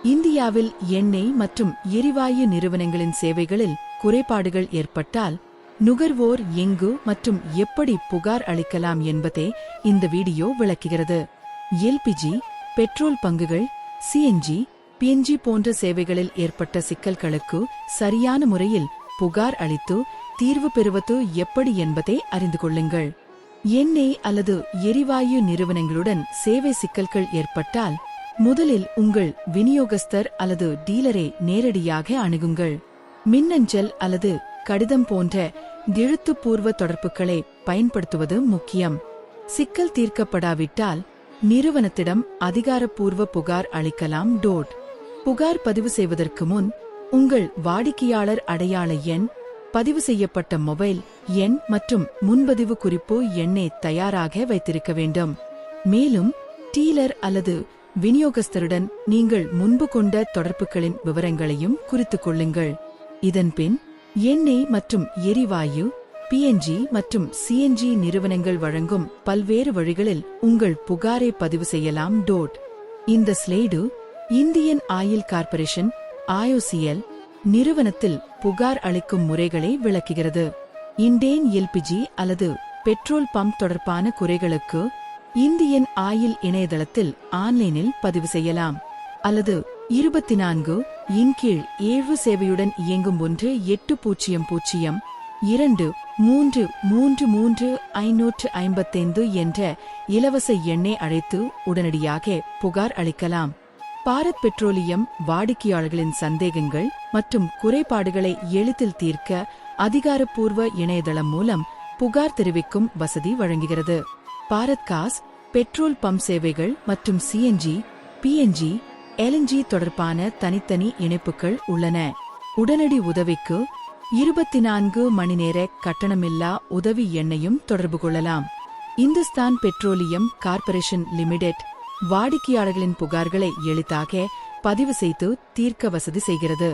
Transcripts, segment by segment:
இந்தியாவில் எண்ணெய் மற்றும் எரிவாயு நிறுவனங்களின் சேவைகளில் குறைபாடுகள் ஏற்பட்டால் நுகர்வோர் எங்கு மற்றும் எப்படி புகார் அளிக்கலாம் என்பதே இந்த வீடியோ விளக்குகிறது. எல்பிஜி, பெட்ரோல் பங்குகள், சிஎன்ஜி, பிஎன்ஜி போன்ற சேவைகளில் ஏற்பட்ட சிக்கல்களுக்கு சரியான முறையில் புகார் அளித்து தீர்வு பெறுவது எப்படி என்பதை அறிந்து கொள்ளுங்கள். எண்ணெய் அல்லது எரிவாயு நிறுவனங்களுடன் சேவை சிக்கல்கள் ஏற்பட்டால் முதலில் உங்கள் விநியோகஸ்தர் அல்லது டீலரை நேரடியாக அணுகுங்கள். மின்னஞ்சல் அல்லது கடிதம் போன்ற எழுத்துப்பூர்வ தொடர்புகளை பயன்படுத்துவது முக்கியம். சிக்கல் தீர்க்கப்படாவிட்டால் நிறுவனத்திடம் அதிகாரப்பூர்வ புகார் அளிக்கலாம். புகார் பதிவு செய்வதற்கு முன் உங்கள் வாடிக்கையாளர் அடையாள எண், பதிவு செய்யப்பட்ட மொபைல் எண் மற்றும் முன்பதிவு குறிப்பு எண்ணை தயாராக வைத்திருக்க வேண்டும். மேலும் டீலர் அல்லது விநியோகஸ்தருடன் நீங்கள் முன்பு கொண்ட தொடர்புகளின் விவரங்களையும் குறித்துக் கொள்ளுங்கள். இதன்பின் எண்ணெய் மற்றும் எரிவாயு, பிஎன்ஜி மற்றும் சிஎன்ஜி நிறுவனங்கள் வழங்கும் பல்வேறு வழிகளில் உங்கள் புகாரை பதிவு செய்யலாம். இந்த slide Indian oil corporation (IOCL) நிறுவனத்தில் புகார் அளிக்கும் முறைகளை விளக்குகிறது. இண்டேன் எல்பிஜி அல்லது பெட்ரோல் பம்ப் தொடர்பான குறைகளுக்கு இந்தியன் ஆயில் இணையதளத்தில் ஆன்லைனில் பதிவு செய்யலாம். அல்லது 24/7 சேவையுடன் இயங்கும் 1-802-333-555 என்ற இலவச எண்ணை அழைத்து உடனடியாக புகார் அளிக்கலாம். பாரத் பெட்ரோலியம் வாடிக்கையாளர்களின் சந்தேகங்கள் மற்றும் குறைபாடுகளை எளிதில் தீர்க்க அதிகாரப்பூர்வ இணையதளம் மூலம் புகார் தெரிவிக்கும் வசதி வழங்குகிறது. பாரத் காஸ் பெட்ரோல் பம்ப் சேவைகள் மற்றும் சிஎன்ஜி, பிஎன்ஜி, எல்என்ஜி தொடர்பான தனித்தனி இணைப்புகள் உள்ளன. உடனடி உதவிக்கு 24 மணி நேர கட்டணமில்லா உதவி எண்ணையும் தொடர்பு கொள்ளலாம். இந்துஸ்தான் பெட்ரோலியம் கார்ப்பரேஷன் லிமிடெட் வாடிக்கையாளர்களின் புகார்களை எளிதாக பதிவு செய்து தீர்க்க வசதி செய்கிறது.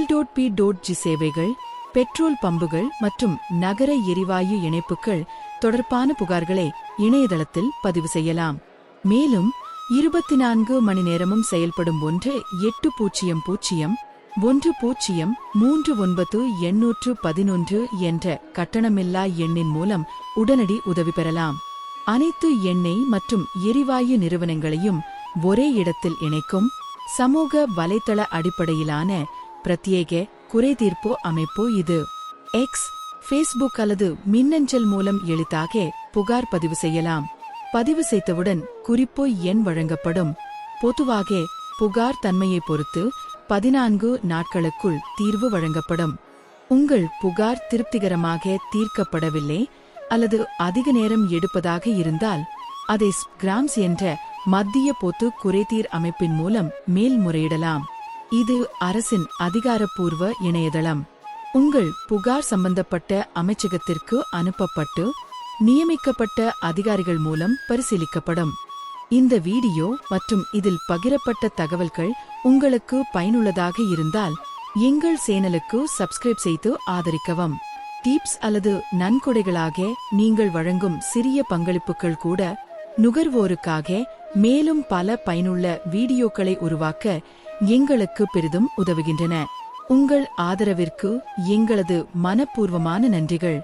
L.P.G சேவைகள், பெட்ரோல் பம்புகள் மற்றும் நகர எரிவாயு இணைப்புகள் தொடர்பான புகார்களை இணையதளத்தில் பதிவு செய்யலாம். மேலும் 24 மணி நேரமும் செயல்படும் 1-800-1039-811 என்ற கட்டணமில்லா எண்ணின் மூலம் உடனடி உதவி பெறலாம். அனைத்து எண்ணெய் மற்றும் எரிவாயு நிறுவனங்களையும் ஒரே இடத்தில் இணைக்கும் சமூக வலைத்தள அடிப்படையிலான பிரத்யேக குறைதீர்ப்பு அமைப்பு இது. ஃபேஸ்புக் அல்லது மின்னஞ்சல் மூலம் எளிதாக புகார் பதிவு செய்யலாம். பதிவு செய்தவுடன் குறிப்பு எண் வழங்கப்படும். பொதுவாக புகார் தன்மையை பொறுத்து 14 நாட்களுக்குள் தீர்வு வழங்கப்படும். உங்கள் புகார் திருப்திகரமாக தீர்க்கப்படவில்லை அல்லது அதிக நேரம் எடுப்பதாக இருந்தால் அதை கிராம்ஸ் என்ற மத்திய பொது குறைதீர் அமைப்பின் மூலம் மேல்முறையிடலாம். இது அரசின் அதிகாரப்பூர்வ இணையதளம். உங்கள் புகார் சம்பந்தப்பட்ட அமைச்சகத்திற்கு அனுப்பப்பட்டு நியமிக்கப்பட்ட அதிகாரிகள் மூலம் பரிசீலிக்கப்படும். இந்த வீடியோ மற்றும் இதில் பகிரப்பட்ட தகவல்கள் உங்களுக்கு பயனுள்ளதாக இருந்தால் எங்கள் சேனலுக்கு சப்ஸ்கிரைப் செய்து ஆதரிக்கவும். டிப்ஸ் அல்லது நன்கொடைகளாக நீங்கள் வழங்கும் சிறிய பங்களிப்புகள் கூட நுகர்வோருக்காக மேலும் பல பயனுள்ள வீடியோக்களை உருவாக்க எங்களுக்கு பெரிதும் உதவுகின்றன. உங்கள் ஆதரவிற்கு எங்களது மனப்பூர்வமான நன்றிகள்.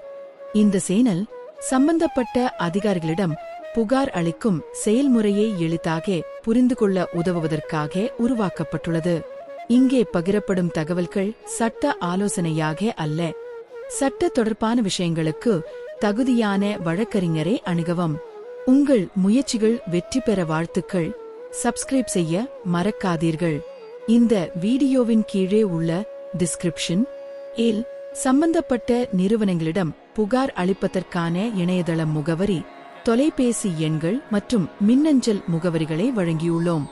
இந்த சேனல் சம்பந்தப்பட்ட அதிகாரிகளிடம் புகார் அளிக்கும் செயல்முறையை எளிதாக புரிந்து கொள்ள உதவுவதற்காக உருவாக்கப்பட்டுள்ளது. இங்கே பகிரப்படும் தகவல்கள் சட்ட ஆலோசனையாக அல்ல. சட்ட தொடர்பான விஷயங்களுக்கு தகுதியான வழக்கறிஞரை அணுகவும். உங்கள் முயற்சிகள் வெற்றி பெற வாழ்த்துக்கள். சப்ஸ்கிரைப் செய்ய மறக்காதீர்கள். இந்த வீடியோவின் கீழே உள்ள டிஸ்கிரிப்ஷன் இல் சம்பந்தப்பட்ட நிறுவனங்களிடம் புகார் அளிப்பதற்கான இணையதள முகவரி, தொலைபேசி எண்கள் மற்றும் மின்னஞ்சல் முகவரிகளை வழங்கியுள்ளோம்.